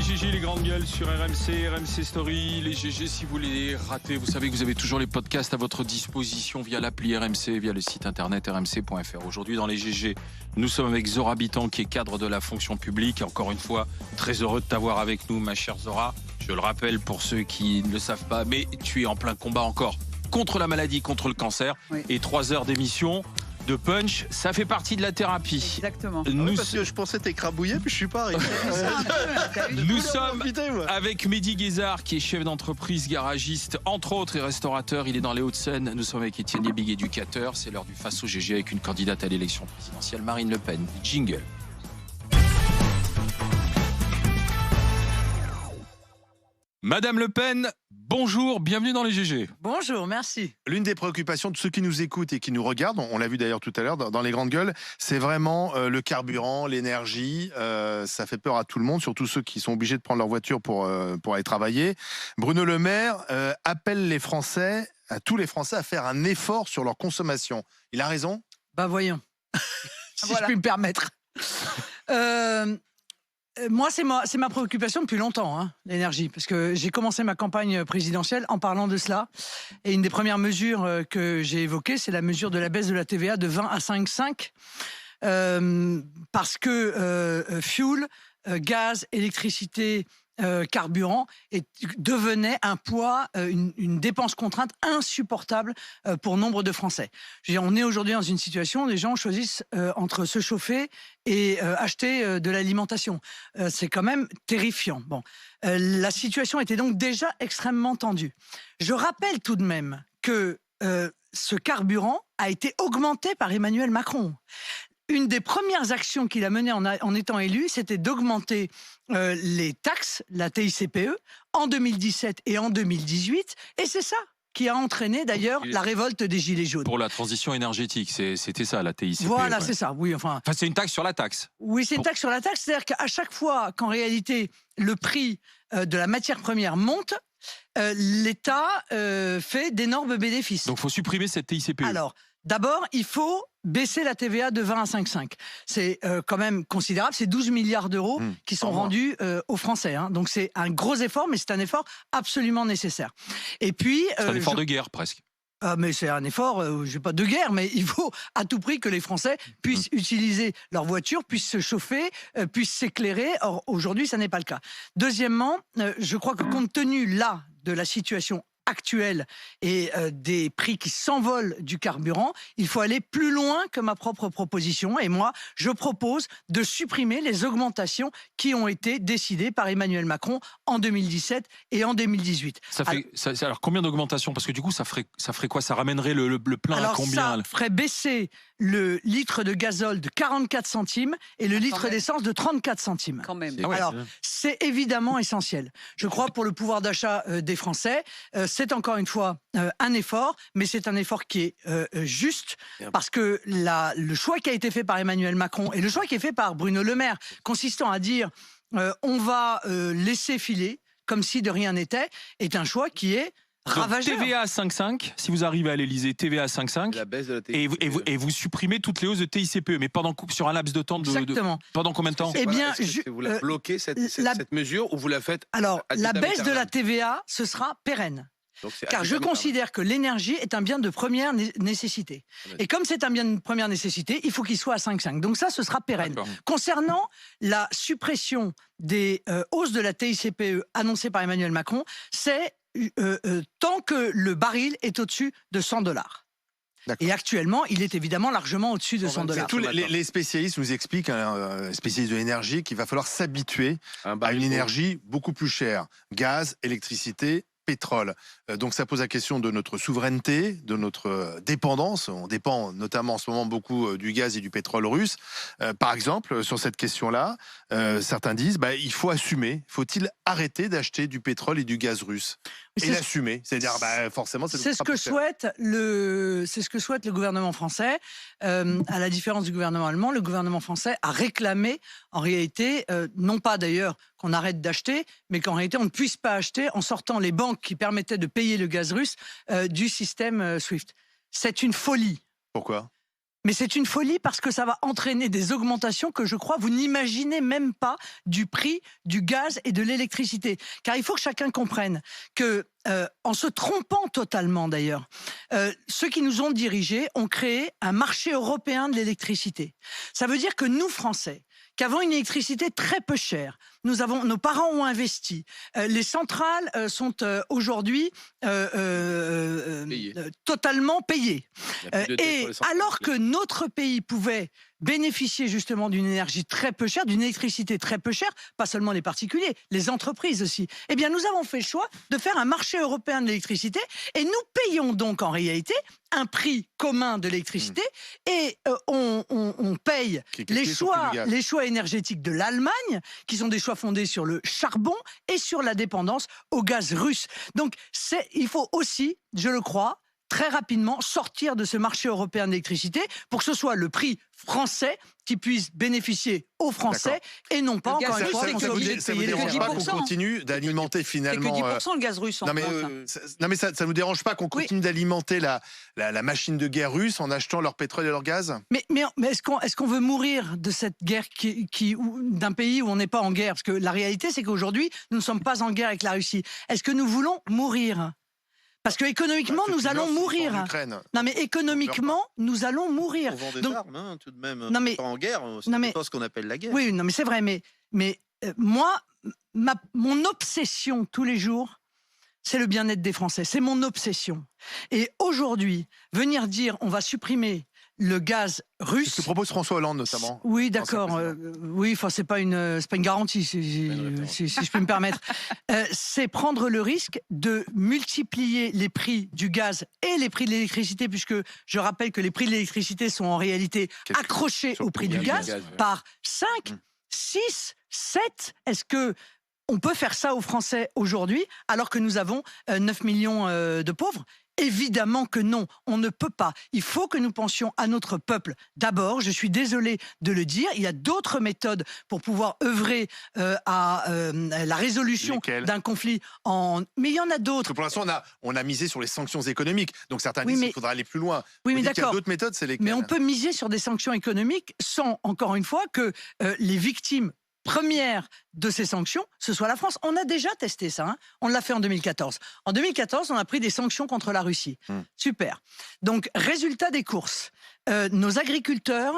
GG, les grandes gueules sur RMC, RMC Story, les GG si vous les ratez, vous savez que vous avez toujours les podcasts à votre disposition via l'appli RMC, via le site internet rmc.fr. Aujourd'hui dans les GG, nous sommes avec Zora Habitant qui est cadre de la fonction publique. Encore une fois, très heureux de t'avoir avec nous ma chère Zora. Je le rappelle pour ceux qui ne le savent pas, mais tu es en plein combat encore contre la maladie, contre le cancer. Oui. Et 3 heures d'émission de punch, ça fait partie de la thérapie. Exactement. Parce que je pensais t'écrabouiller, puis je suis pas arrivé. Nous sommes avec Mehdi Guézard, qui est chef d'entreprise, garagiste, entre autres, et restaurateur. Il est dans les Hauts-de-Seine. Nous sommes avec Étienne Yebig, éducateur. C'est l'heure du face au GG avec une candidate à l'élection présidentielle, Marine Le Pen. Jingle. Madame Le Pen, bonjour, bienvenue dans les GG. Bonjour, merci. L'une des préoccupations de ceux qui nous écoutent et qui nous regardent, on l'a vu d'ailleurs tout à l'heure dans les grandes gueules, c'est vraiment le carburant, l'énergie. Ça fait peur à tout le monde, surtout ceux qui sont obligés de prendre leur voiture pour aller travailler. Bruno Le Maire appelle les Français, tous les Français, à faire un effort sur leur consommation. Il a raison ? Bah voyons, si je puis me permettre. Moi, c'est ma préoccupation depuis longtemps, hein, l'énergie, parce que j'ai commencé ma campagne présidentielle en parlant de cela. Et une des premières mesures que j'ai évoquées, c'est la mesure de la baisse de la TVA de 20 à 5,5, parce que fuel, gaz, électricité, carburant devenait un poids, une dépense contrainte insupportable pour nombre de Français. Je veux dire, on est aujourd'hui dans une situation où les gens choisissent entre se chauffer et acheter de l'alimentation. C'est quand même terrifiant. Bon, la situation était donc déjà extrêmement tendue. Je rappelle tout de même que ce carburant a été augmenté par Emmanuel Macron. Une des premières actions qu'il a menées en étant élu, c'était d'augmenter les taxes, la TICPE, en 2017 et en 2018. Et c'est ça qui a entraîné d'ailleurs la révolte des Gilets jaunes. Pour la transition énergétique, c'était ça, la TICPE. Voilà, ouais. C'est ça, oui. Enfin, c'est une taxe sur la taxe. Oui, c'est une taxe sur la taxe. C'est-à-dire qu'à chaque fois qu'en réalité, le prix de la matière première monte, l'État fait d'énormes bénéfices. Donc, il faut supprimer cette TICPE. Alors, d'abord, il faut baisser la TVA de 20 à 5,5. C'est quand même considérable. C'est 12 milliards d'euros qui sont rendus aux Français. Hein. Donc, c'est un gros effort, mais c'est un effort absolument nécessaire. Et puis, c'est un effort de guerre, presque. Mais c'est un effort, je sais pas de guerre, mais il faut à tout prix que les Français puissent utiliser leur voiture, puissent se chauffer, puissent s'éclairer. Or, aujourd'hui, ça n'est pas le cas. Deuxièmement, je crois que compte tenu là de la situation actuelle et des prix qui s'envolent du carburant, il faut aller plus loin que ma propre proposition. Et moi, je propose de supprimer les augmentations qui ont été décidées par Emmanuel Macron en 2017 et en 2018. Alors combien d'augmentations ? Parce que du coup, ça ferait quoi ? Ça ramènerait le plein à combien ? Ça ferait baisser le litre de gazole de 44 centimes et le litre d'essence de 34 centimes. Quand même. Alors, c'est évidemment essentiel. Je crois pour le pouvoir d'achat des Français, c'est encore une fois un effort, mais c'est un effort qui est juste, parce que le choix qui a été fait par Emmanuel Macron et le choix qui est fait par Bruno Le Maire, consistant à dire on va laisser filer comme si de rien n'était, est un choix qui est ravageur. TVA à 5,5, si vous arrivez à l'Élysée, TVA à 5,5, la baisse de la TICPE. et vous supprimez toutes les hausses de TICPE, mais sur un laps de temps pendant combien de temps ? Eh bien, vous la bloquez cette mesure ou vous la faites ? Alors, la baisse de la TVA, ce sera pérenne. Car je considère que l'énergie est un bien de première nécessité. Et comme c'est un bien de première nécessité, il faut qu'il soit à 5,5. Donc ça, ce sera pérenne. Concernant la suppression des hausses de la TICPE annoncées par Emmanuel Macron, c'est tant que le baril est au-dessus de $100. Et actuellement, il est évidemment largement au-dessus de $100. Tous les spécialistes nous expliquent, spécialistes de l'énergie, qu'il va falloir s'habituer à une énergie beaucoup plus chère. Gaz, électricité, pétrole. Donc ça pose la question de notre souveraineté, de notre dépendance. On dépend notamment en ce moment beaucoup du gaz et du pétrole russe. Par exemple, sur cette question-là, certains disent il faut assumer. Faut-il arrêter d'acheter du pétrole et du gaz russe ? Et l'assumer, c'est-à-dire forcément c'est ce que souhaite le gouvernement français. À la différence du gouvernement allemand, le gouvernement français a réclamé en réalité non pas d'ailleurs qu'on arrête d'acheter, mais qu'en réalité on ne puisse pas acheter en sortant les banques qui permettaient de payer le gaz russe du système SWIFT. C'est une folie. Pourquoi ? Mais c'est une folie parce que ça va entraîner des augmentations que je crois vous n'imaginez même pas du prix du gaz et de l'électricité. Car il faut que chacun comprenne que, en se trompant totalement d'ailleurs, ceux qui nous ont dirigés ont créé un marché européen de l'électricité. Ça veut dire que nous, Français, qu'avant une électricité très peu chère, nos parents ont investi. Les centrales sont aujourd'hui totalement payées. Et alors que notre pays pouvait bénéficier justement d'une énergie très peu chère, d'une électricité très peu chère, pas seulement les particuliers, les entreprises aussi, eh bien nous avons fait le choix de faire un marché européen de l'électricité et nous payons donc en réalité un prix commun de l'électricité et on paye les choix énergétiques de l'Allemagne, qui sont des choix fondés sur le charbon et sur la dépendance au gaz russe. Donc il faut aussi, je le crois, très rapidement sortir de ce marché européen d'électricité pour que ce soit le prix français qui puisse bénéficier aux Français et non pas, encore une fois, qu'on soit obligé de payer les gens. Qu'on continue d'alimenter finalement... C'est que 10% le gaz russe en France. Non mais ça ne nous dérange pas qu'on continue d'alimenter la machine de guerre russe en achetant leur pétrole et leur gaz? Mais est-ce qu'on veut mourir de cette guerre d'un pays où on n'est pas en guerre? Parce que la réalité, c'est qu'aujourd'hui, nous ne sommes pas en guerre avec la Russie. Est-ce que nous voulons mourir? Parce que économiquement, nous allons mourir. Non, mais économiquement, nous allons mourir. On vend des armes, hein, tout de même. Non, mais pas en guerre. C'est pas ce qu'on appelle la guerre. Oui, non, mais c'est vrai. Mais moi, mon obsession tous les jours, c'est le bien-être des Français. C'est mon obsession. Et aujourd'hui, venir dire on va supprimer le gaz russe. Ce que propose François Hollande notamment. Oui, d'accord. Oui, enfin c'est pas une garantie, si je peux me permettre. C'est prendre le risque de multiplier les prix du gaz et les prix de l'électricité, puisque je rappelle que les prix de l'électricité sont en réalité accrochés au prix du gaz par 5, 6, 7. Est-ce que on peut faire ça aux Français aujourd'hui, alors que nous avons 9 millions de pauvres? Évidemment que non, on ne peut pas. Il faut que nous pensions à notre peuple d'abord. Je suis désolé de le dire. Il y a d'autres méthodes pour pouvoir œuvrer à la résolution d'un conflit. Mais il y en a d'autres. Pour l'instant, on a misé sur les sanctions économiques. Donc certains disent qu'il faudra aller plus loin. Oui, mais d'accord. Il y a d'autres méthodes, c'est lesquelles? Mais on peut miser sur des sanctions économiques sans, encore une fois, que les victimes première de ces sanctions, ce soit la France. On a déjà testé ça, hein. On l'a fait en 2014. En 2014, on a pris des sanctions contre la Russie. Super. Donc, résultat des courses. Nos agriculteurs,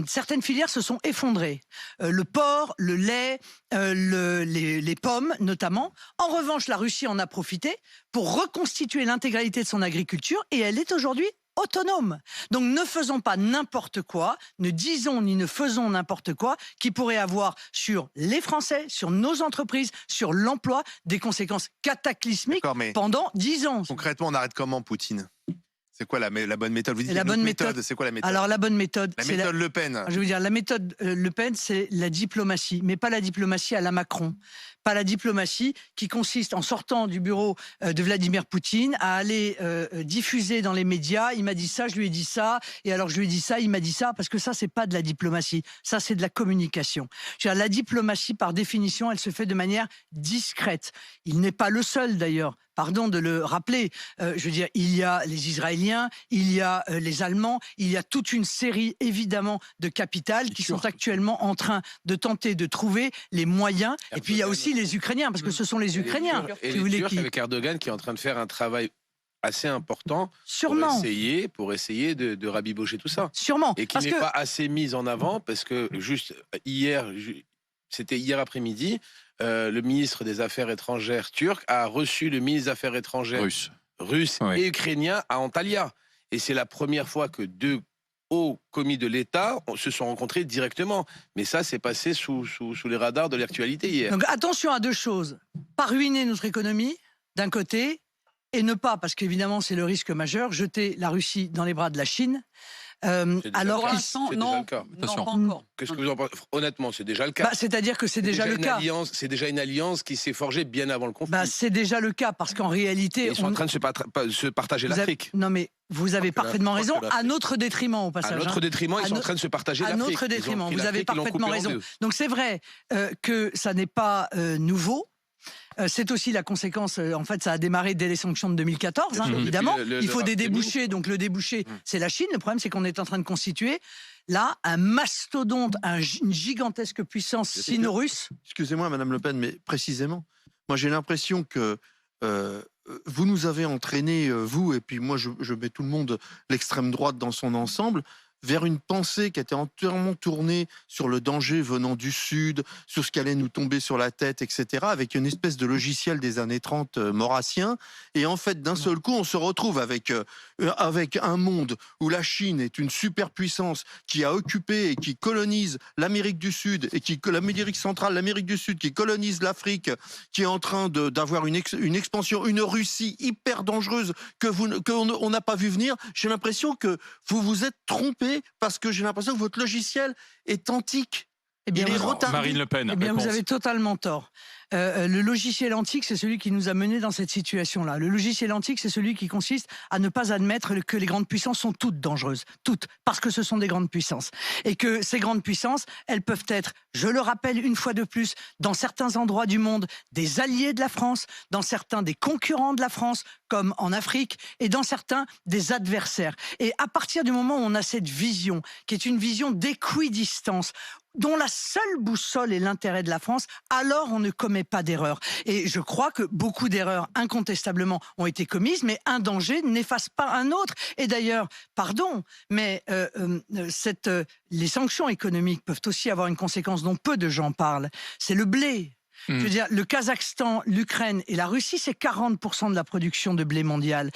certaines filières se sont effondrées. Le porc, le lait, les pommes notamment. En revanche, la Russie en a profité pour reconstituer l'intégralité de son agriculture et elle est aujourd'hui autonome. Donc ne faisons pas n'importe quoi, ne disons ni ne faisons n'importe quoi qui pourrait avoir sur les Français, sur nos entreprises, sur l'emploi, des conséquences cataclysmiques pendant 10 ans. Concrètement, on arrête comment Poutine? C'est quoi la bonne méthode? Vous dites la bonne méthode. C'est quoi la méthode? Alors la bonne méthode, la méthode Le Pen. Je veux dire, la méthode Le Pen, c'est la diplomatie, mais pas la diplomatie à la Macron. Pas la diplomatie qui consiste en sortant du bureau de Vladimir Poutine à aller diffuser dans les médias. Il m'a dit ça, je lui ai dit ça, et alors je lui ai dit ça, il m'a dit ça, parce que ça, c'est pas de la diplomatie. Ça, c'est de la communication. Je veux dire, la diplomatie, par définition, elle se fait de manière discrète. Il n'est pas le seul, d'ailleurs. Pardon de le rappeler. Je veux dire, il y a les Israéliens, il y a les Allemands, il y a toute une série, évidemment, de capitales qui sont actuellement en train de tenter de trouver les moyens. Et puis, il y a aussi les Ukrainiens, parce que ce sont les Ukrainiens. Et les Turcs avec Erdogan qui est en train de faire un travail assez important pour essayer de rabibocher tout ça. Sûrement. Et qui n'est pas assez mis en avant, parce que juste hier, c'était hier après-midi, le ministre des Affaires étrangères turc a reçu le ministre des Affaires étrangères russe et ukrainien à Antalya. Et c'est la première fois que deux hauts commis de l'État se sont rencontrés directement. Mais ça, c'est passé sous les radars de l'actualité hier. Donc attention à deux choses. Pas ruiner notre économie, d'un côté, et ne pas, parce qu'évidemment c'est le risque majeur, jeter la Russie dans les bras de la Chine. Alors pour l'instant, non, pas encore. Qu'est-ce que vous en pensez? Honnêtement, c'est déjà le cas. C'est-à-dire que c'est déjà le cas. C'est déjà une alliance qui s'est forgée bien avant le conflit. C'est déjà le cas, parce qu'en réalité... Ils sont en train de se partager l'Afrique. Non mais vous avez parfaitement raison, à notre détriment au passage. À notre détriment, ils sont en train de se partager l'Afrique. À notre détriment, vous avez parfaitement raison. Donc c'est vrai que ça n'est pas nouveau. c'est aussi la conséquence. En fait, ça a démarré dès les sanctions de 2014, évidemment. Il faut des débouchés. Donc le débouché, c'est la Chine. Le problème, c'est qu'on est en train de constituer là un mastodonte, une gigantesque puissance sino-russe. Excusez-moi, Madame Le Pen, mais précisément, moi j'ai l'impression que vous nous avez entraîné, vous, et puis moi je mets tout le monde, l'extrême droite dans son ensemble, vers une pensée qui était entièrement tournée sur le danger venant du Sud, sur ce qui allait nous tomber sur la tête, etc., avec une espèce de logiciel des années 30 maurassien. Et en fait, d'un seul coup, on se retrouve avec un monde où la Chine est une superpuissance qui a occupé et qui colonise l'Amérique du Sud, et l'Amérique centrale, l'Amérique du Sud, qui colonise l'Afrique, qui est en train d'avoir une expansion, une Russie hyper dangereuse qu'on n'a pas vu venir. J'ai l'impression que vous vous êtes trompé, parce que j'ai l'impression que votre logiciel est antique. Eh bien, il est retardé. Marine Le Pen. Eh bien, vous avez totalement tort. Le logiciel antique, c'est celui qui nous a menés dans cette situation-là. Le logiciel antique, c'est celui qui consiste à ne pas admettre que les grandes puissances sont toutes dangereuses. Toutes. Parce que ce sont des grandes puissances. Et que ces grandes puissances, elles peuvent être, je le rappelle une fois de plus, dans certains endroits du monde, des alliés de la France, dans certains des concurrents de la France, comme en Afrique, et dans certains des adversaires. Et à partir du moment où on a cette vision, qui est une vision d'équidistance, dont la seule boussole est l'intérêt de la France, alors on ne commet pas d'erreur. Et je crois que beaucoup d'erreurs, incontestablement, ont été commises, mais un danger n'efface pas un autre. Et d'ailleurs, pardon, mais les sanctions économiques peuvent aussi avoir une conséquence dont peu de gens parlent. C'est le blé. Je veux dire, le Kazakhstan, l'Ukraine et la Russie, c'est 40% de la production de blé mondial.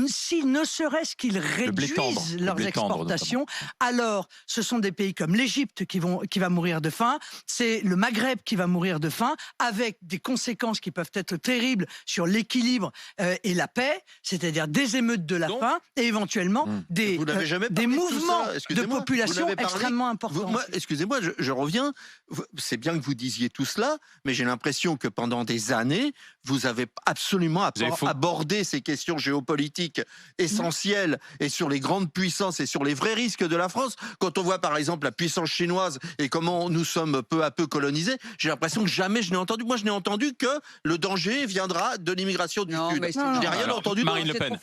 Si ne serait-ce qu'ils réduisent leurs exportations, alors ce sont des pays comme l'Égypte qui va mourir de faim, c'est le Maghreb qui va mourir de faim, avec des conséquences qui peuvent être terribles sur l'équilibre et la paix, c'est-à-dire des émeutes de la faim et éventuellement des mouvements de population extrêmement importants. Excusez-moi, je reviens. C'est bien que vous disiez tout cela, mais j'ai l'impression que pendant des années, vous avez absolument abordé ces questions géopolitiques essentielles et sur les grandes puissances et sur les vrais risques de la France. Quand on voit par exemple la puissance chinoise et comment nous sommes peu à peu colonisés, j'ai l'impression que jamais je n'ai entendu. Moi, je n'ai entendu que le danger viendra de l'immigration du Sud. Je n'ai rien entendu. Marine Le Pen.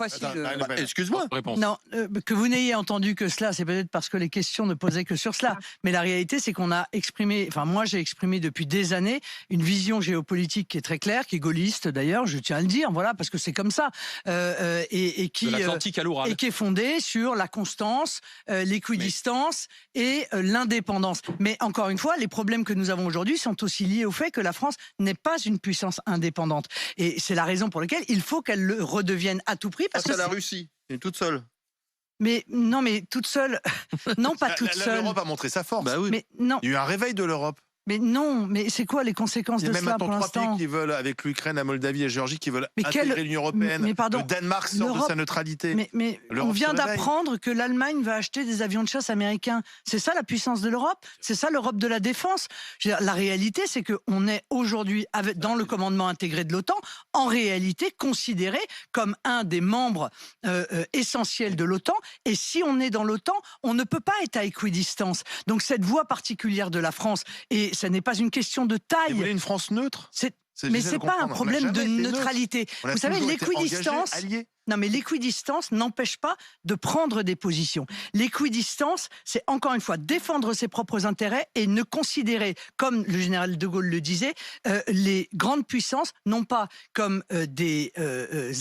Excuse-moi. Non, que vous n'ayez entendu que cela, c'est peut-être parce que les questions ne posaient que sur cela. Mais la réalité, c'est qu'on a exprimé, enfin moi j'ai exprimé depuis des années une vision géopolitique qui est très claire, qui est gaulliste d'ailleurs, je tiens à le dire, voilà, parce que c'est comme ça, et qui est fondée sur la constance, l'équidistance et l'indépendance. Mais encore une fois, les problèmes que nous avons aujourd'hui sont aussi liés au fait que la France n'est pas une puissance indépendante. Et c'est la raison pour laquelle il faut qu'elle le redevienne à tout prix. Parce que la Russie, elle est toute seule. Mais non, mais toute seule, non pas toute seule. L'Europe a montré sa force. Bah oui. Mais non. Il y a eu un réveil de l'Europe. Mais non, mais c'est quoi les conséquences de cela pour l'instant ? Il y a même 3 pays qui veulent, avec l'Ukraine, la Moldavie et la Géorgie, qui veulent intégrer l'Union européenne. Mais pardon, le Danemark sort de sa neutralité. Mais on vient d'apprendre que l'Allemagne va acheter des avions de chasse américains. C'est ça la puissance de l'Europe ? C'est ça l'Europe de la défense ? Je veux dire, la réalité, c'est qu'on est aujourd'hui, dans le commandement intégré de l'OTAN, en réalité considéré comme un des membres essentiels de l'OTAN. Et si on est dans l'OTAN, on ne peut pas être à équidistance. Donc cette voie particulière de la France, et ça n'est pas une question de taille. Vous voulez une France neutre ? Mais c'est pas un problème de neutralité. Vous savez, l'équidistance. Non, mais l'équidistance n'empêche pas de prendre des positions. L'équidistance, c'est encore une fois défendre ses propres intérêts et ne considérer, comme le général de Gaulle le disait, les grandes puissances non pas comme des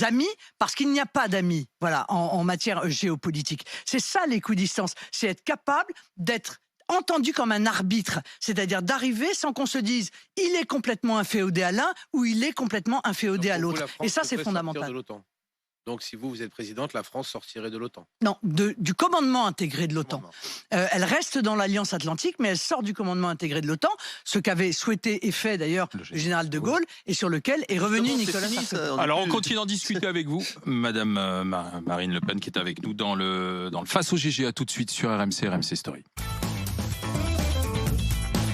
amis, parce qu'il n'y a pas d'amis, voilà, en matière géopolitique. C'est ça l'équidistance, c'est être capable d'être entendu comme un arbitre, c'est-à-dire d'arriver sans qu'on se dise il est complètement inféodé à l'un ou il est complètement inféodé à l'autre. Et ça, c'est fondamental. Donc, si vous êtes présidente, la France sortirait de l'OTAN. Non, du commandement intégré de l'OTAN. Elle reste dans l'Alliance Atlantique, mais elle sort du commandement intégré de l'OTAN, ce qu'avait souhaité et fait d'ailleurs le général de Gaulle, et sur lequel est revenu Nicolas Sarkozy. Alors, on continue d'en discuter avec vous, Madame Marine Le Pen, qui est avec nous dans le Face au GG. À tout de suite sur RMC Story.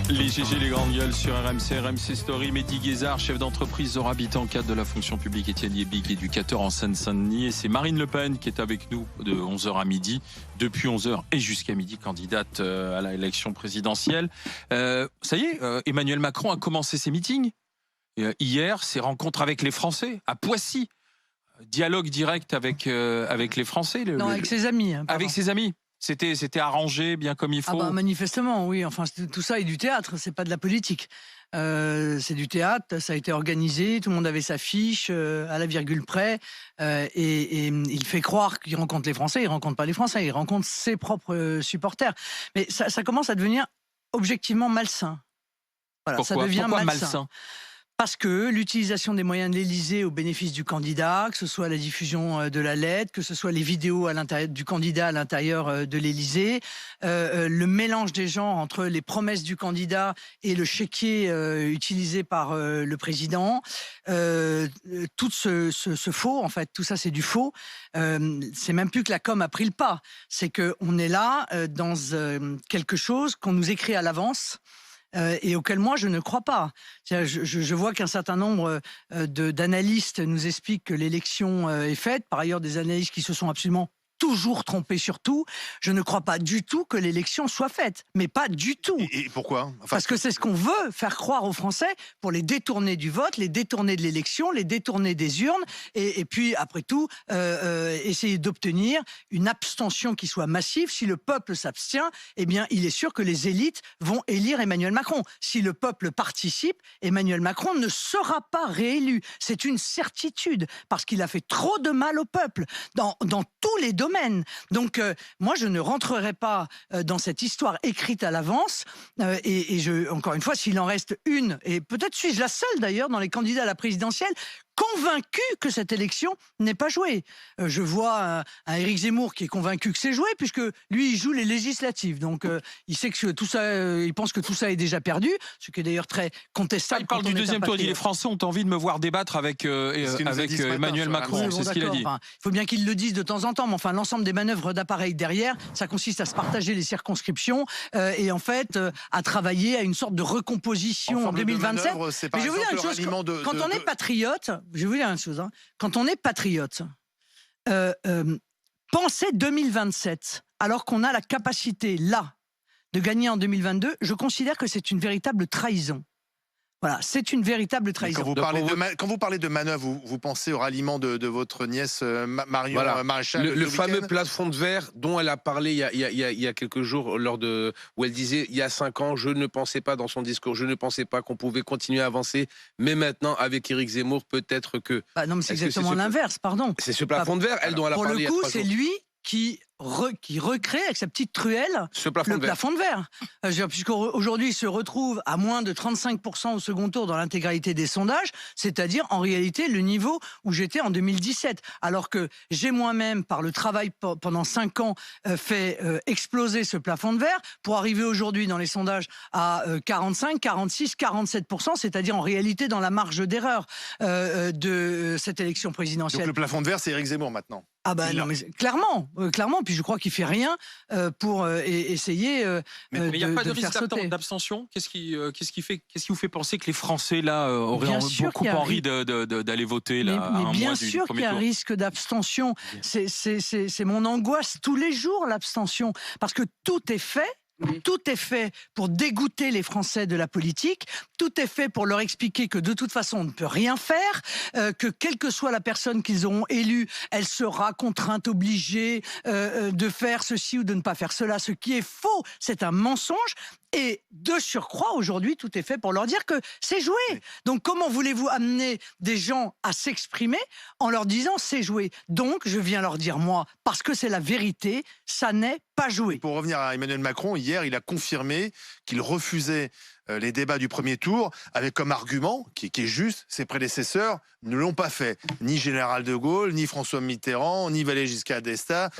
Les GG, les grandes gueules sur RMC Story. Mehdi Guézard, chef d'entreprise Zora Habitant, cadre de la fonction publique. Étienne Liebig, éducateur en Seine-Saint-Denis. Et c'est Marine Le Pen qui est avec nous de 11h à midi. Depuis 11h et jusqu'à midi, candidate à l'élection présidentielle. Ça y est, Emmanuel Macron a commencé ses meetings. hier, ses rencontres avec les Français, à Poissy. Dialogue direct avec les Français. Non, avec ses amis. Hein, avec ses amis. C'était arrangé bien comme il faut. Manifestement, oui. Enfin, tout ça est du théâtre, c'est pas de la politique. C'est du théâtre, ça a été organisé, tout le monde avait sa fiche à la virgule près, et il fait croire qu'il rencontre les Français, il rencontre pas les Français, il rencontre ses propres supporters. Mais ça commence à devenir objectivement malsain. Voilà, Pourquoi ça devient malsain? Parce que l'utilisation des moyens de l'Élysée au bénéfice du candidat, que ce soit la diffusion de la lettre, que ce soit les vidéos à l'intérieur du candidat à l'intérieur de l'Élysée, le mélange des genres entre les promesses du candidat et le chéquier utilisé par le président, tout ce faux, en fait, tout ça c'est du faux. C'est même plus que la com a pris le pas, c'est qu'on est là dans quelque chose qu'on nous écrit à l'avance. Et auquel moi je ne crois pas. Je vois qu'un certain nombre d'analystes nous expliquent que l'élection est faite, par ailleurs des analystes qui se sont absolument toujours trompés sur tout. Je ne crois pas du tout que l'élection soit faite, mais pas du tout. Et pourquoi? Parce que c'est ce qu'on veut faire croire aux Français pour les détourner du vote, les détourner de l'élection, les détourner des urnes, et puis après tout essayer d'obtenir une abstention qui soit massive. Si le peuple s'abstient, eh bien il est sûr que les élites vont élire Emmanuel Macron. Si le peuple participe, Emmanuel Macron ne sera pas réélu. C'est une certitude, parce qu'il a fait trop de mal au peuple dans tous les domaines. Donc moi je ne rentrerai pas dans cette histoire écrite à l'avance, et encore une fois, s'il en reste une, et peut-être suis-je la seule d'ailleurs dans les candidats à la présidentielle convaincu que cette élection n'est pas jouée. Je vois un Éric Zemmour qui est convaincu que c'est joué, puisque lui il joue les législatives, donc il sait que tout ça, il pense que tout ça est déjà perdu, ce qui est d'ailleurs très contestable. Il parle du deuxième tour, il dit les Français ont envie de me voir débattre avec Emmanuel Macron, c'est ce qu'il a dit. Il faut bien qu'il le dise de temps en temps, mais enfin l'ensemble des manœuvres d'appareil derrière, ça consiste à se partager les circonscriptions et en fait à travailler à une sorte de recomposition en 2027. Mais je veux dire une chose, quand on est patriote, je vais vous dire une chose, quand on est patriote, penser 2027, alors qu'on a la capacité, là, de gagner en 2022, je considère que c'est une véritable trahison. Voilà, c'est une véritable trahison. Quand vous parlez de manœuvre, vous pensez au ralliement de votre nièce Marion Maréchal. Le fameux plafond de verre dont elle a parlé il y a quelques jours, où elle disait, il y a 5 ans, je ne pensais pas dans son discours, je ne pensais pas qu'on pouvait continuer à avancer, mais maintenant, avec Éric Zemmour, peut-être que... non, mais c'est exactement l'inverse, pardon. C'est ce plafond de verre, elle dont elle a parlé il y a 3 jours. Pour le coup, c'est lui qui recrée avec sa petite truelle le plafond de verre. Puisqu'aujourd'hui, il se retrouve à moins de 35% au second tour dans l'intégralité des sondages, c'est-à-dire en réalité le niveau où j'étais en 2017. Alors que j'ai moi-même, par le travail pendant 5 ans, fait exploser ce plafond de verre pour arriver aujourd'hui dans les sondages à 45, 46, 47%, c'est-à-dire en réalité dans la marge d'erreur de cette élection présidentielle. Donc le plafond de verre, c'est Éric Zemmour maintenant. Ah non, mais clairement. Puis je crois qu'il fait rien pour essayer mais il n'y a pas de risque sauter. d'abstention. Qu'est-ce qui vous fait penser que les Français là auraient beaucoup envie d'aller voter là? Mais bien sûr qu'il y a un risque d'abstention. C'est mon angoisse tous les jours, l'abstention, parce que tout est fait. Tout est fait pour dégoûter les Français de la politique, tout est fait pour leur expliquer que de toute façon on ne peut rien faire, que quelle que soit la personne qu'ils auront élue, elle sera contrainte, obligée de faire ceci ou de ne pas faire cela, ce qui est faux, c'est un mensonge. Et de surcroît, aujourd'hui, tout est fait pour leur dire que c'est joué. Donc, comment voulez-vous amener des gens à s'exprimer en leur disant c'est joué? Donc, je viens leur dire, moi, parce que c'est la vérité, ça n'est pas joué. Pour revenir à Emmanuel Macron, hier, il a confirmé qu'il refusait les débats du premier tour, avec comme argument, qui est juste, ses prédécesseurs ne l'ont pas fait. Ni Général de Gaulle, ni François Mitterrand, ni Valéry Giscard d'Estaing,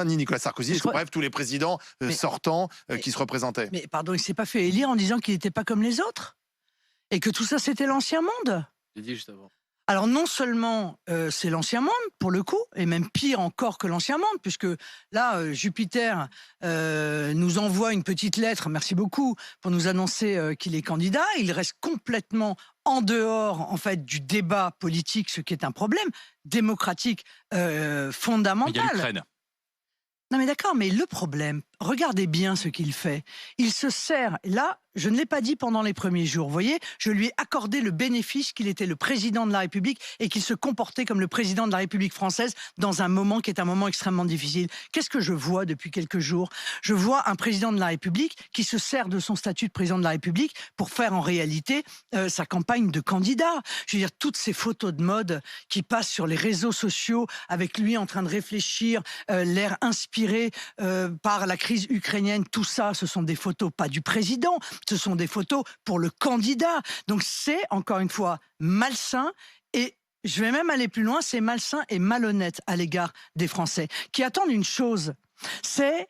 ni Nicolas Sarkozy, bref, tous les présidents sortants qui se représentaient. Mais pardon, il ne s'est pas fait élire en disant qu'il n'était pas comme les autres? Et que tout ça, c'était l'ancien monde? J'ai dit juste avant. Alors non seulement c'est l'ancien monde, pour le coup, et même pire encore que l'ancien monde, puisque là, Jupiter nous envoie une petite lettre, merci beaucoup, pour nous annoncer qu'il est candidat. Il reste complètement en dehors, en fait, du débat politique, ce qui est un problème démocratique fondamental. Il y a l'Ukraine. Non mais d'accord, mais le problème, regardez bien ce qu'il fait. Il se sert, là, je ne l'ai pas dit pendant les premiers jours, vous voyez, je lui ai accordé le bénéfice qu'il était le président de la République et qu'il se comportait comme le président de la République française dans un moment qui est un moment extrêmement difficile. Qu'est-ce que je vois depuis quelques jours? Je vois un président de la République qui se sert de son statut de président de la République pour faire en réalité sa campagne de candidat. Je veux dire, toutes ces photos de mode qui passent sur les réseaux sociaux avec lui en train de réfléchir, l'air inspiré par la crise ukrainienne, tout ça, ce sont des photos pas du président, ce sont des photos pour le candidat. Donc c'est, encore une fois, malsain et je vais même aller plus loin, c'est malsain et malhonnête à l'égard des Français qui attendent une chose, c'est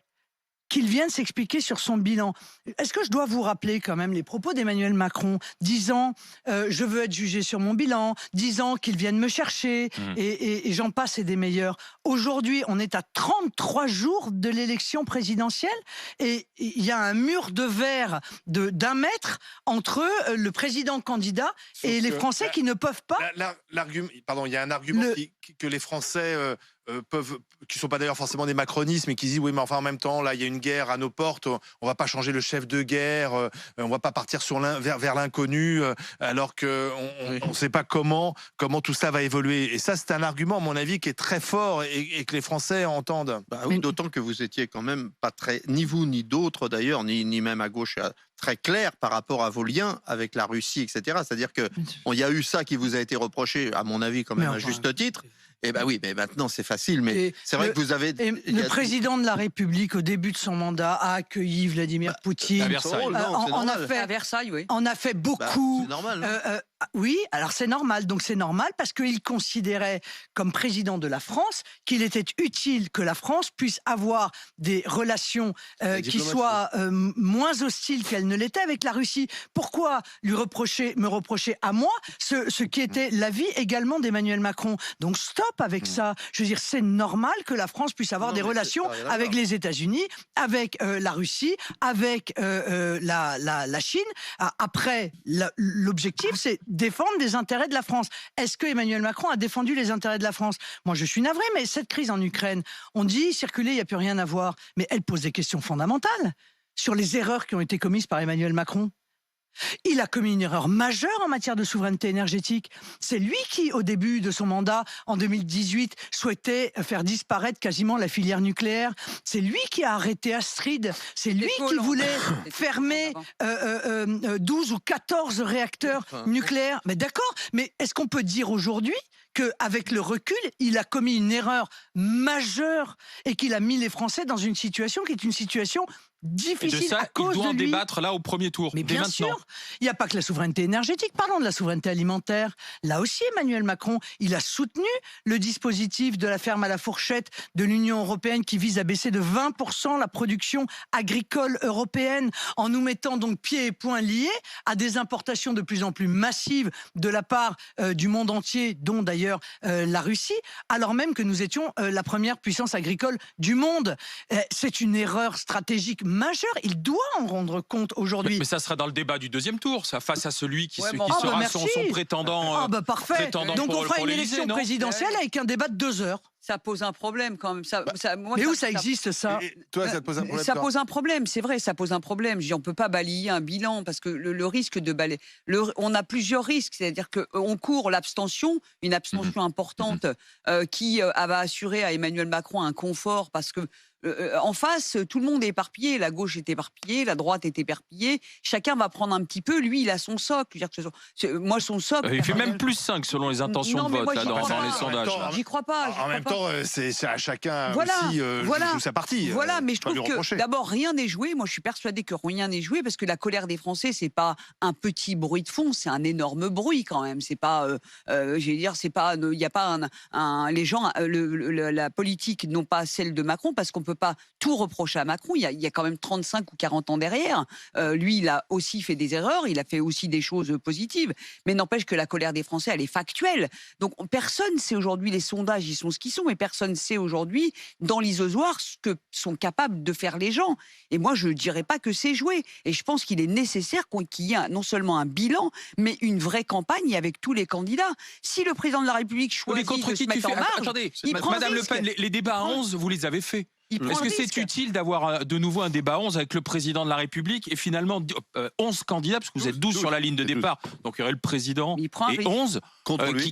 qu'il vienne s'expliquer sur son bilan. Est-ce que je dois vous rappeler quand même les propos d'Emmanuel Macron, disant je veux être jugé sur mon bilan, disant qu'il vienne me chercher, et j'en passe et des meilleurs. Aujourd'hui, on est à 33 jours de l'élection présidentielle, et il y a un mur de verre d'1 mètre entre le président candidat et les Français qui ne peuvent pas... Il y a un argument que les Français... qui sont pas d'ailleurs forcément des macronistes, mais qui disent oui, mais enfin en même temps, là, il y a une guerre à nos portes, on va pas changer le chef de guerre, on va pas partir vers l'inconnu, alors que on sait pas comment tout ça va évoluer. Et ça, c'est un argument, à mon avis, qui est très fort et que les Français entendent. Bah oui, d'autant que vous étiez quand même pas très, ni vous ni d'autres d'ailleurs, ni même à gauche, très clair par rapport à vos liens avec la Russie, etc. C'est-à-dire que il y a eu ça qui vous a été reproché, à mon avis, quand même à juste titre. Eh ben oui, mais maintenant c'est facile, mais c'est vrai que vous avez... Le président de la République, au début de son mandat, a accueilli Vladimir Poutine. À Versailles. À Versailles, oui. On a fait beaucoup... c'est normal, oui, alors c'est normal. Donc c'est normal parce qu'il considérait, comme président de la France, qu'il était utile que la France puisse avoir des relations qui soient moins hostiles qu'elles ne l'étaient avec la Russie. Pourquoi me reprocher à moi ce qui était l'avis également d'Emmanuel Macron? Donc stop avec ça. Je veux dire, c'est normal que la France puisse avoir des relations avec les États-Unis, avec la Russie, avec la Chine. Après, l'objectif, c'est défendre les intérêts de la France. Est-ce que Emmanuel Macron a défendu les intérêts de la France? Moi, je suis navré, mais cette crise en Ukraine, on dit circuler, il n'y a plus rien à voir. Mais elle pose des questions fondamentales sur les erreurs qui ont été commises par Emmanuel Macron. Il a commis une erreur majeure en matière de souveraineté énergétique. C'est lui qui, au début de son mandat, en 2018, souhaitait faire disparaître quasiment la filière nucléaire. C'est lui qui a arrêté Astrid. C'est lui qui voulait fermer 12 ou 14 réacteurs nucléaires. Mais d'accord, mais est-ce qu'on peut dire aujourd'hui qu'avec le recul, il a commis une erreur majeure et qu'il a mis les Français dans une situation qui est une situation difficile et de ça, à cause il doit de en lui. débattre là au premier tour. Mais bien sûr, il n'y a pas que la souveraineté énergétique, parlons de la souveraineté alimentaire. Là aussi, Emmanuel Macron, il a soutenu le dispositif de la ferme à la fourchette de l'Union européenne qui vise à baisser de 20% la production agricole européenne en nous mettant donc pieds et poings liés à des importations de plus en plus massives de la part du monde entier, dont d'ailleurs la Russie, alors même que nous étions la première puissance agricole du monde. C'est une erreur stratégique majeure, il doit en rendre compte aujourd'hui. Mais ça sera dans le débat du deuxième tour, ça, face à celui qui sera son prétendant. Parfait. Donc on fera une élection présidentielle avec un débat de 2 heures. Ça pose un problème quand même. Mais où ça existe ça? Toi, ça te pose un problème? Ça pose un problème, c'est vrai, ça pose un problème. Je dis, on ne peut pas balayer un bilan parce que le risque de balayer... on a plusieurs risques, c'est-à-dire qu'on court l'abstention, une abstention importante qui va assurer à Emmanuel Macron un confort parce que en face, tout le monde est éparpillé. La gauche est éparpillée, la droite est éparpillée. Chacun va prendre un petit peu. Lui, il a son socle. Moi, son socle... Il fait même plus 5 selon les intentions de vote dans les sondages. J'y crois pas. En même temps, c'est à chacun aussi joue sa partie. Voilà, mais je trouve que d'abord, rien n'est joué. Moi, je suis persuadée que rien n'est joué parce que la colère des Français, c'est pas un petit bruit de fond, c'est un énorme bruit quand même. C'est pas, c'est pas, il y a pas les gens, la politique non pas celle de Macron parce qu'on peut pas tout reprocher à Macron. Il y a quand même 35 ou 40 ans derrière. Lui, il a aussi fait des erreurs, il a fait aussi des choses positives. Mais n'empêche que la colère des Français, elle est factuelle. Donc personne ne sait aujourd'hui, les sondages, ils sont ce qu'ils sont, mais personne ne sait aujourd'hui, dans l'isoloir, ce que sont capables de faire les gens. Et moi, je ne dirais pas que c'est joué. Et je pense qu'il est nécessaire qu'il y ait non seulement un bilan, mais une vraie campagne avec tous les candidats. Si le président de la République choisit de se mettre en marge, attendez, Madame Le Pen, les débats à 11, vous les avez faits. Est-ce que c'est utile d'avoir de nouveau un débat 11 avec le président de la République et finalement 11 candidats, parce que vous êtes 12 sur la ligne de départ, donc il y aurait le président et 11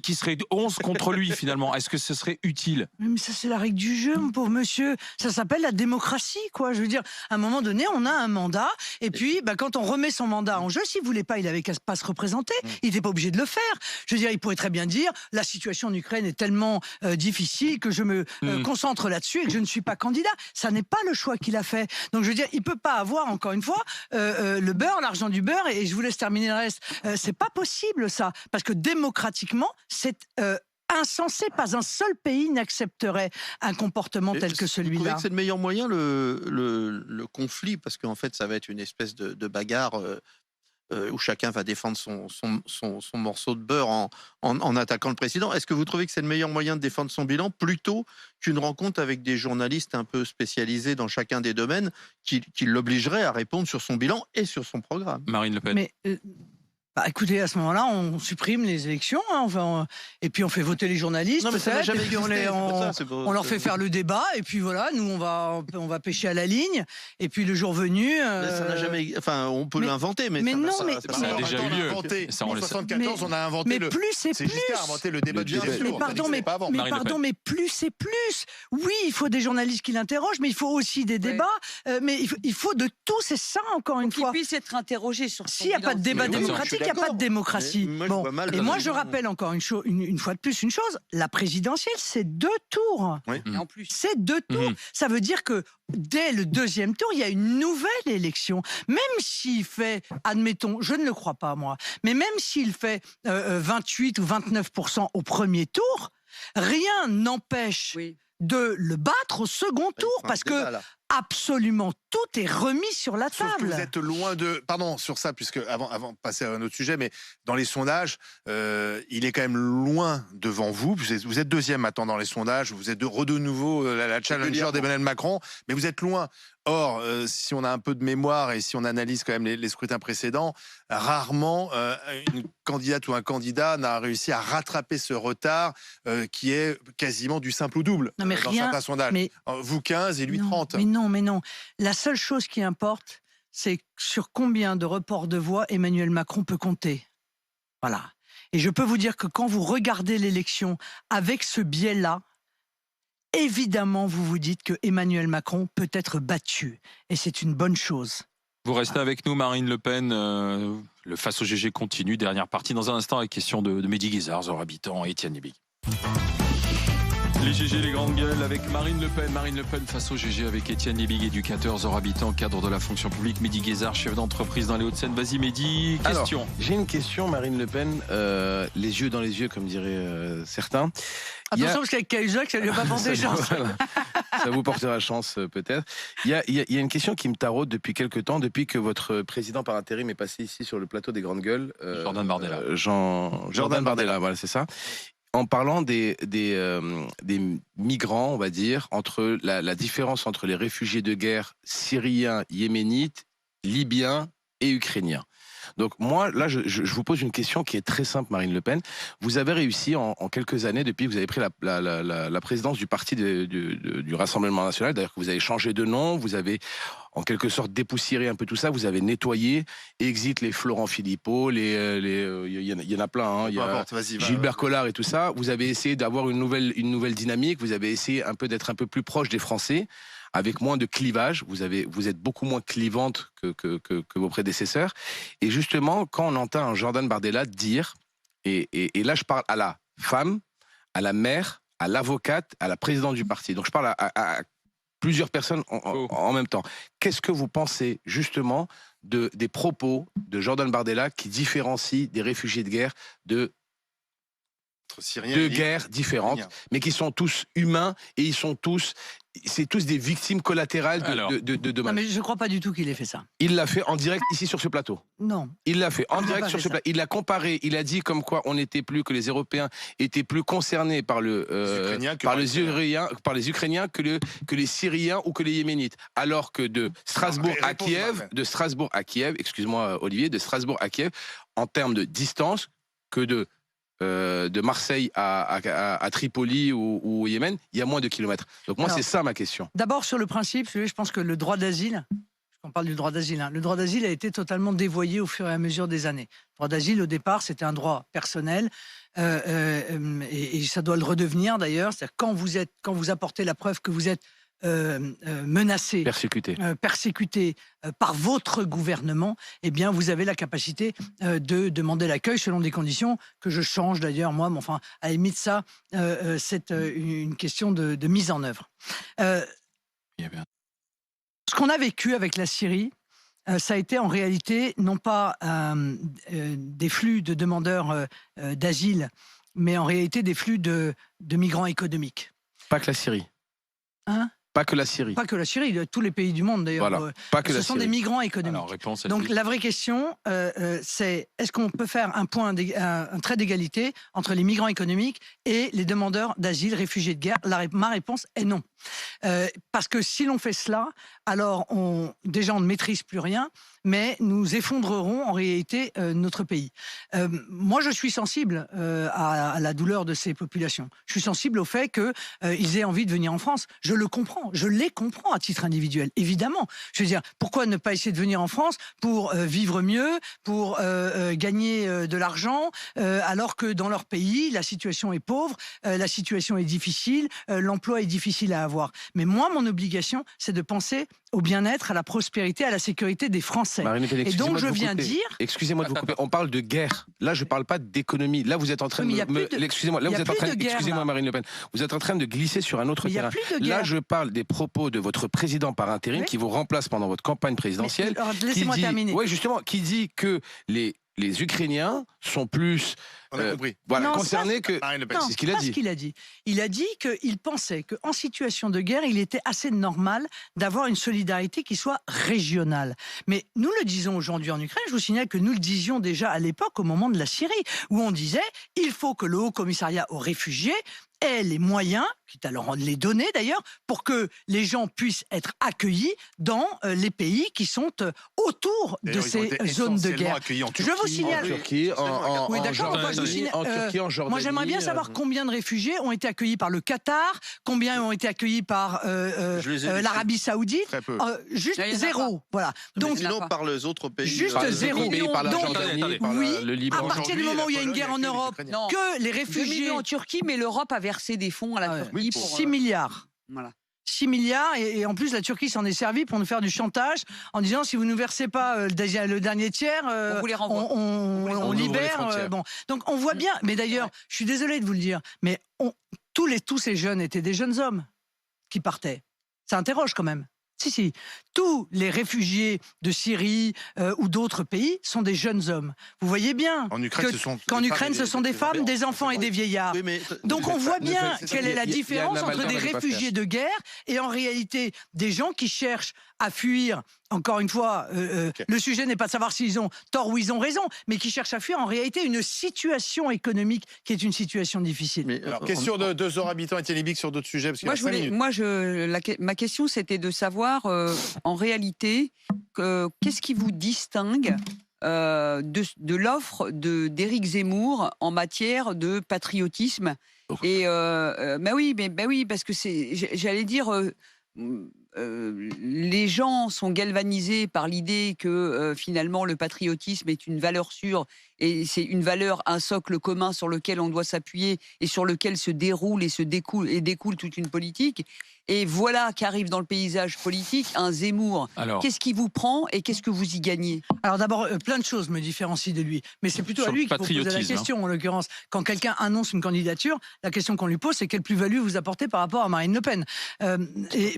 qui seraient 11 contre lui finalement. Est-ce que ce serait utile? Mais ça, c'est la règle du jeu, mon pauvre monsieur. Ça s'appelle la démocratie, quoi. Je veux dire, à un moment donné, on a un mandat, et puis quand on remet son mandat en jeu, s'il ne voulait pas, il n'avait qu'à pas se représenter. Il n'était pas obligé de le faire. Je veux dire, il pourrait très bien dire, la situation en Ukraine est tellement difficile que je me concentre là-dessus et que je ne suis pas candidat. Ça n'est pas le choix qu'il a fait. Donc je veux dire, il peut pas avoir, encore une fois, le beurre, l'argent du beurre, et je vous laisse terminer le reste. C'est pas possible, ça. Parce que démocratiquement, c'est insensé. Pas un seul pays n'accepterait un comportement tel que celui-là. Vous trouvez que c'est le meilleur moyen, le conflit, parce qu'en fait, ça va être une espèce de bagarre où chacun va défendre son morceau de beurre en attaquant le président. Est-ce que vous trouvez que c'est le meilleur moyen de défendre son bilan plutôt qu'une rencontre avec des journalistes un peu spécialisés dans chacun des domaines qui l'obligeraient à répondre sur son bilan et sur son programme? Marine Le Pen. Mais écoutez, à ce moment-là, on supprime les élections, et puis on fait voter les journalistes, peut-être, et puis on leur fait faire le débat, et puis voilà, nous on va pêcher à la ligne, et puis le jour venu... Ça n'a jamais... Enfin, on peut l'inventer, mais ça a déjà eu lieu. En 1974, on a inventé le... C'est Giscard a inventé le débat du discours. Mais plus c'est plus. Oui, il faut des journalistes qui l'interrogent, mais il faut aussi des débats, mais il faut de tout, c'est ça, encore une fois. Qu'il puisse être interrogé sur son S'il n'y a pas de débat démocratique, il n'y a pas de démocratie. Et moi, je rappelle encore une fois de plus une chose, la présidentielle, c'est 2 tours. Oui. Et en plus, c'est 2 tours. Ça veut dire que dès le 2e tour, il y a une nouvelle élection. Même s'il fait, admettons, je ne le crois pas moi, mais même s'il fait 28 ou 29% au premier tour, rien n'empêche de le battre au second tour, parce que absolument tout est remis sur la table. Sauf que vous êtes loin de... Pardon, sur ça, puisque avant de passer à un autre sujet, mais dans les sondages, il est quand même loin devant vous. Vous êtes 2e maintenant dans les sondages, vous êtes de nouveau la challenger d'Emmanuel Macron, mais vous êtes loin. Or, si on a un peu de mémoire et si on analyse quand même les scrutins précédents, rarement une candidate ou un candidat n'a réussi à rattraper ce retard qui est quasiment du simple au double dans certains sondages. Vous 15 et lui 30. Mais non. La seule chose qui importe, c'est sur combien de reports de voix Emmanuel Macron peut compter. Voilà. Et je peux vous dire que quand vous regardez l'élection avec ce biais-là, évidemment, vous vous dites que Emmanuel Macron peut être battu. Et c'est une bonne chose. Vous restez avec nous, Marine Le Pen. Le Face au GG continue. Dernière partie dans un instant avec question de Mehdi Guizard, Zora Habitant et Étienne Libig. Les GG, les grandes gueules avec Marine Le Pen. Marine Le Pen face au GG avec Étienne Libig, éducateur, Zora Habitant, cadre de la fonction publique. Mehdi Guizard, chef d'entreprise dans les Hauts-de-Seine. Vas-y, Mehdi, question. Alors, j'ai une question, Marine Le Pen. Les yeux dans les yeux, comme diraient certains. Attention, parce qu'avec Cahuzac, ça lui a pas porté chance. Voilà. Ça vous portera chance, peut-être. Il y a une question qui me taraude depuis quelques temps, depuis que votre président par intérim est passé ici sur le plateau des Grandes Gueules. Jordan Bardella. Jordan Bardella, voilà, c'est ça. En parlant des migrants, on va dire, entre la différence entre les réfugiés de guerre syriens, yéménites, libyens et ukrainiens. Donc moi, là, je vous pose une question qui est très simple, Marine Le Pen. Vous avez réussi en quelques années, depuis que vous avez pris la présidence du parti du Rassemblement National, d'ailleurs que vous avez changé de nom, vous avez en quelque sorte dépoussiéré un peu tout ça, vous avez nettoyé, exit les Florent Philippot, il y en a plein, hein, il y a Gilbert Collard et tout ça. Vous avez essayé d'avoir une nouvelle dynamique, vous avez essayé d'être un peu plus proche des Français, avec moins de clivage. Vous êtes beaucoup moins clivante que vos prédécesseurs. Et justement, quand on entend un Jordan Bardella dire, et là je parle à la femme, à la mère, à l'avocate, à la présidente du parti. Donc je parle à plusieurs personnes en même temps. Qu'est-ce que vous pensez justement des propos de Jordan Bardella qui différencient des réfugiés de guerre de guerres différentes, mais qui sont tous humains et c'est tous des victimes collatérales de Non, mais je ne crois pas du tout qu'il ait fait ça. Il l'a fait en direct ici sur ce plateau. Non. Il l'a fait en direct sur ce plateau. Il l'a comparé. Il a dit comme quoi que les Européens étaient plus concernés par les Ukrainiens que les Syriens ou que les Yéménites. Alors que de Strasbourg à Kiev, excuse-moi Olivier, de Strasbourg à Kiev, en termes de distance, que de de Marseille à Tripoli ou au Yémen, il y a moins de kilomètres. Donc moi, c'est ça ma question. D'abord, sur le principe, je pense que le droit d'asile, on parle du droit d'asile, le droit d'asile a été totalement dévoyé au fur et à mesure des années. Le droit d'asile, au départ, c'était un droit personnel, et ça doit le redevenir d'ailleurs. C'est-à-dire quand vous apportez la preuve que vous êtes menacé, persécuté par votre gouvernement, eh bien, vous avez la capacité de demander l'accueil selon des conditions que je change d'ailleurs, moi, mais enfin, à la limite, ça, c'est une question de mise en œuvre. Ce qu'on a vécu avec la Syrie, ça a été en réalité non pas des flux de demandeurs d'asile, mais en réalité des flux de migrants économiques. Pas que la Syrie. Hein ? Pas que la Syrie. Pas que la Syrie, tous les pays du monde d'ailleurs. Voilà. Pas que ce sont des migrants économiques. Alors, donc la vraie question, c'est est-ce qu'on peut faire un trait d'égalité entre les migrants économiques et les demandeurs d'asile, réfugiés de guerre? Ma réponse est non. Parce que si l'on fait cela, alors déjà on ne maîtrise plus rien, mais nous effondrerons en réalité notre pays. Moi, je suis sensible à la douleur de ces populations. Je suis sensible au fait qu'ils aient envie de venir en France. Je le comprends. Je les comprends à titre individuel, évidemment. Je veux dire, pourquoi ne pas essayer de venir en France pour vivre mieux, pour gagner de l'argent, alors que dans leur pays, la situation est pauvre, la situation est difficile, l'emploi est difficile à avoir. Mais moi, mon obligation, c'est de penser au bien-être, à la prospérité, à la sécurité des Français. Marine Le Pen, et donc, je viens dire... Excusez-moi de vous couper. On parle de guerre. Là, je ne parle pas d'économie. Là, vous êtes en train Excusez-moi. Là, vous êtes en train... Excusez-moi, Marine Le Pen. Vous êtes en train de glisser sur un autre terrain. Là, je parle des propos de votre président par intérim qui vous remplace pendant votre campagne présidentielle. Laissez-moi terminer. Oui, justement, qui dit que les Ukrainiens sont plus concernés que... C'est ce qu'il a dit. C'est ce qu'il a dit. Il a dit qu'il pensait qu'en situation de guerre, il était assez normal d'avoir une solidarité qui soit régionale. Mais nous le disons aujourd'hui en Ukraine, je vous signale que nous le disions déjà à l'époque au moment de la Syrie, où on disait il faut que le Haut Commissariat aux réfugiés ait les moyens, quitte à leur les donner d'ailleurs, pour que les gens puissent être accueillis dans les pays qui sont autour de ces zones de guerre. Je vous signale... En Turquie, en Jordanie. Moi, j'aimerais bien savoir combien de réfugiés ont été accueillis par le Qatar, combien ont été accueillis par l'Arabie Saoudite. Juste zéro. Voilà. Donc, sinon, par les autres pays. Juste zéro. Par la Jordanie, par le Liban. À partir du moment où il y a une guerre en Europe, que les réfugiés... 2 millions en Turquie, mais l'Europe a versé des fonds à la Turquie pour... 6 milliards. Voilà. 6 milliards, et en plus la Turquie s'en est servie pour nous faire du chantage en disant si vous ne nous versez pas le dernier tiers, on libère. Bon. Donc on voit bien, mais d'ailleurs, je suis désolé de vous le dire, mais tous ces jeunes étaient des jeunes hommes qui partaient. Ça interroge quand même. Si. Tous les réfugiés de Syrie ou d'autres pays sont des jeunes hommes. Vous voyez bien qu'en Ukraine, ce sont des femmes, des enfants et des vieillards. Donc on voit bien quelle est la différence entre des réfugiés de guerre et en réalité des gens qui cherchent à fuir. Encore une fois, le sujet n'est pas de savoir s'ils ont tort ou ils ont raison, mais qui cherchent à fuir en réalité une situation économique qui est une situation difficile. Alors, question de 2 heures habitants, Étienne Libic, sur d'autres sujets. Parce Ma question, c'était de savoir, en réalité, qu'est-ce qui vous distingue de l'offre d'Éric Zemmour en matière de patriotisme. Et oui, parce que j'allais dire, les gens sont galvanisés par l'idée que finalement le patriotisme est une valeur sûre et c'est une valeur, un socle commun sur lequel on doit s'appuyer et sur lequel se déroule et découle toute une politique. Et voilà qu'arrive dans le paysage politique un Zemmour. Qu'est-ce qui vous prend et qu'est-ce que vous y gagnez? Alors d'abord, plein de choses me différencient de lui. Mais c'est plutôt à lui qu'il faut poser la question, en l'occurrence. Quand quelqu'un annonce une candidature, la question qu'on lui pose, c'est quelle plus-value vous apportez par rapport à Marine Le Pen.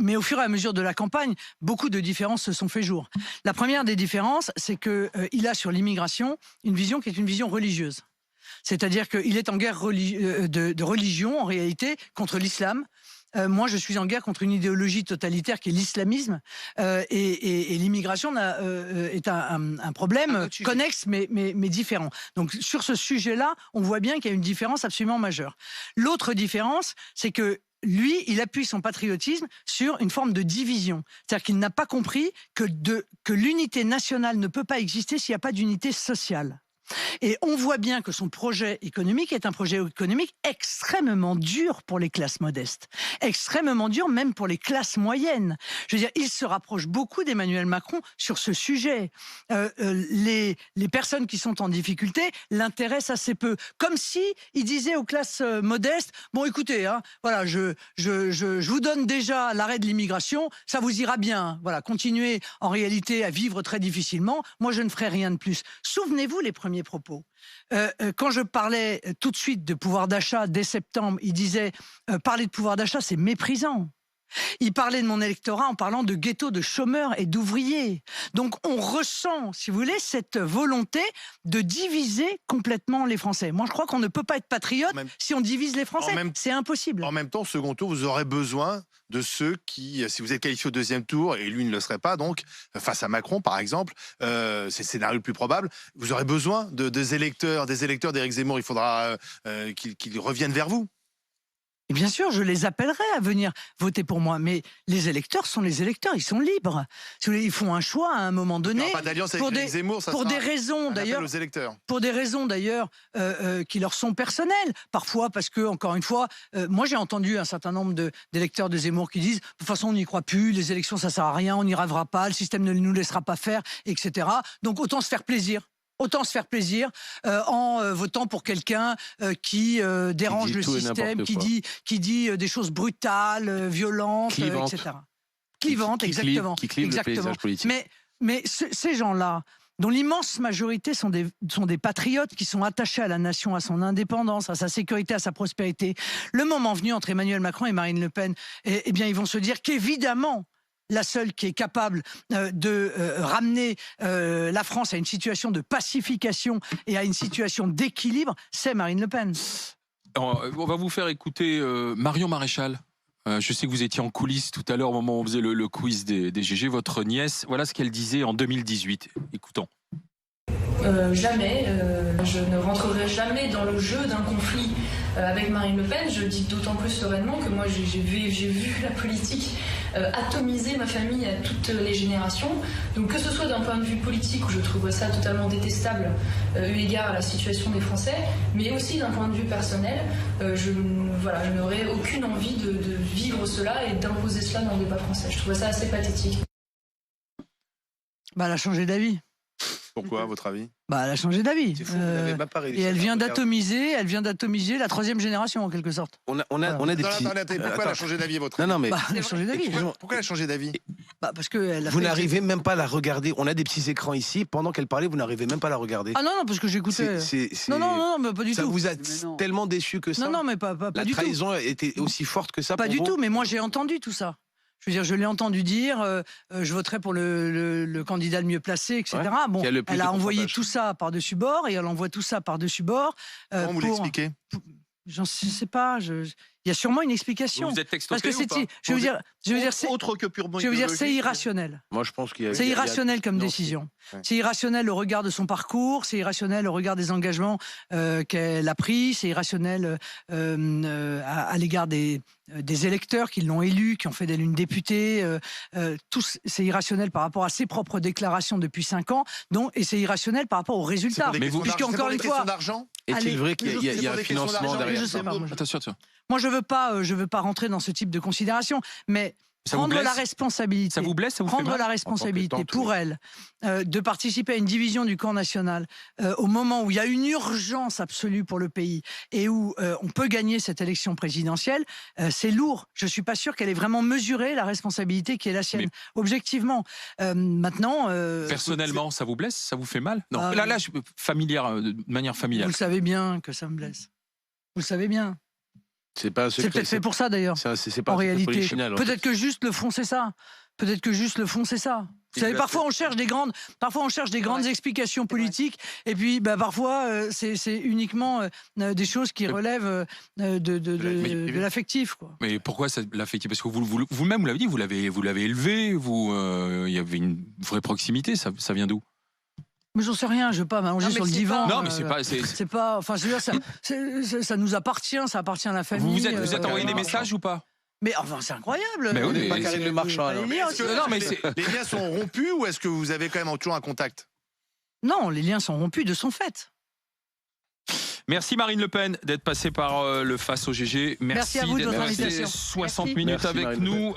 Mais au fur et à mesure de la campagne, beaucoup de différences se sont fait jour. La première des différences, c'est qu'il a sur l'immigration une vision qui est une vision religieuse. C'est-à-dire qu'il est en guerre de religion, en réalité, contre l'islam. Moi, je suis en guerre contre une idéologie totalitaire qui est l'islamisme. Et l'immigration est un problème connexe, mais différent. Donc, sur ce sujet-là, on voit bien qu'il y a une différence absolument majeure. L'autre différence, c'est que lui, il appuie son patriotisme sur une forme de division. C'est-à-dire qu'il n'a pas compris que l'unité nationale ne peut pas exister s'il n'y a pas d'unité sociale. Et on voit bien que son projet économique est un projet économique extrêmement dur pour les classes modestes, extrêmement dur même pour les classes moyennes. Je veux dire, il se rapproche beaucoup d'Emmanuel Macron sur ce sujet. Les personnes qui sont en difficulté l'intéressent assez peu. Comme si il disait aux classes modestes, bon écoutez, hein, voilà, je vous donne déjà l'arrêt de l'immigration, ça vous ira bien. Voilà, continuez en réalité à vivre très difficilement. Moi, je ne ferai rien de plus. Souvenez-vous les premiers propos. Quand je parlais tout de suite de pouvoir d'achat dès septembre, il disait parler de pouvoir d'achat, c'est méprisant. Il parlait de mon électorat en parlant de ghetto de chômeurs et d'ouvriers. Donc on ressent, si vous voulez, cette volonté de diviser complètement les Français. Moi, je crois qu'on ne peut pas être patriote si on divise les Français. C'est impossible. En même temps, second tour, vous aurez besoin de ceux qui, si vous êtes qualifié au deuxième tour, et lui ne le serait pas, donc, face à Macron, par exemple, c'est le scénario le plus probable, vous aurez besoin des électeurs d'Éric Zemmour. Il faudra qu'ils reviennent vers vous. Et bien sûr, je les appellerai à venir voter pour moi. Mais les électeurs sont les électeurs, ils sont libres. Si vous voulez, ils font un choix à un moment donné. Pas d'alliance avec Éric Zemmour, ça pour sera des raisons d'ailleurs. Aux électeurs. Pour des raisons d'ailleurs qui leur sont personnelles. Parfois parce que, encore une fois, moi j'ai entendu un certain nombre d'électeurs de Zemmour qui disent de toute façon on n'y croit plus, les élections ça sert à rien, on n'y arrivera pas, le système ne nous laissera pas faire, etc. Donc autant se faire plaisir. Autant se faire plaisir en votant pour quelqu'un qui dérange le système, qui dit des choses brutales, violentes, etc. Clivantes, exactement. Qui clive le paysage politique. Mais ces gens-là, dont l'immense majorité sont des patriotes qui sont attachés à la nation, à son indépendance, à sa sécurité, à sa prospérité, le moment venu entre Emmanuel Macron et Marine Le Pen, eh bien, ils vont se dire qu'évidemment, la seule qui est capable de ramener la France à une situation de pacification et à une situation d'équilibre, c'est Marine Le Pen. On va vous faire écouter Marion Maréchal. Je sais que vous étiez en coulisses tout à l'heure au moment où on faisait le quiz des GG, votre nièce. Voilà ce qu'elle disait en 2018. Écoutons. Jamais, je ne rentrerai jamais dans le jeu d'un conflit avec Marine Le Pen. Je le dis d'autant plus sereinement que moi j'ai vu la politique atomiser ma famille à toutes les générations. Donc que ce soit d'un point de vue politique où je trouve ça totalement détestable eu égard à la situation des Français, mais aussi d'un point de vue personnel, je n'aurais aucune envie de vivre cela et d'imposer cela dans le débat français. Je trouvais ça assez pathétique. Elle a changé d'avis. Pourquoi, à votre avis? Elle a changé d'avis. C'est fou, vous n'avez même pas réussi. Et elle vient d'atomiser la troisième génération, en quelque sorte. On a des petits... Pourquoi elle a changé d'avis, votre avis? Non, mais... Elle a changé d'avis. Pourquoi elle a changé d'avis? Parce que vous n'arrivez même pas à la regarder. On a des petits écrans ici. Pendant qu'elle parlait, vous n'arrivez même pas à la regarder. Ah non, parce que j'écoutais. Non, mais pas du tout. Ça vous a tellement déçu que ça? Non, mais pas du tout. La trahison était aussi forte que ça? Pas du tout, mais moi j'ai entendu tout ça. Je veux dire, je l'ai entendu dire, je voterai pour le candidat le mieux placé, etc. Ouais, bon, elle a envoyé tout ça par-dessus bord, et elle envoie tout ça par-dessus bord. Comment vous l'expliquez? J'en sais pas. Il y a sûrement une explication. Vous êtes textopé ou pas? Je veux dire, c'est autre que purement je veux dire, c'est irrationnel. Moi, je pense qu'il y a... C'est irrationnel comme décision. Ouais. C'est irrationnel au regard de son parcours, c'est irrationnel au regard des engagements qu'elle a pris, c'est irrationnel à l'égard des électeurs qui l'ont élu, qui ont fait d'elle une députée. C'est irrationnel par rapport à ses propres déclarations depuis 5 ans, et c'est irrationnel par rapport aux résultats. Mais vous, puisqu'encore une fois, est-il vrai qu'il y a un financement derrière? Je sais pas, Attention. moi, je veux pas rentrer dans ce type de considération, mais prendre la responsabilité. Ça vous blesse, ça vous fait prendre mal la responsabilité pour elle de participer à une division du camp national au moment où il y a une urgence absolue pour le pays et où on peut gagner cette élection présidentielle, c'est lourd. Je suis pas sûr qu'elle ait vraiment mesuré la responsabilité qui est la sienne. Objectivement, maintenant. Personnellement, ça vous blesse, ça vous fait mal? Non. Là, de manière familiale. Vous le savez bien que ça me blesse. Vous le savez bien. C'est peut-être fait pour ça d'ailleurs. C'est pas en réalité, peut-être que que juste le fond c'est ça. Peut-être que juste le fond c'est ça. Vous savez, parfois on cherche des grandes explications politiques, et puis parfois c'est uniquement des choses qui relèvent de l'affectif, quoi. Mais pourquoi l'affectif? Parce que vous-même vous l'avez dit, vous l'avez élevé, il y avait une vraie proximité. Ça vient d'où? Mais j'en sais rien, je veux pas m'allonger sur le divan. Non, mais c'est pas. Enfin, je veux dire, ça nous appartient, ça appartient à la famille. Vous êtes envoyé des messages ou pas? Mais enfin, c'est incroyable. Mais oui, pas Karine Le Marchand. Les liens sont rompus ou est-ce que vous avez quand même toujours un contact? Non, les liens sont rompus de son fait. Merci Marine Le Pen d'être passée par le Face au GG. Merci à vous de votre invitation. 60 minutes avec nous.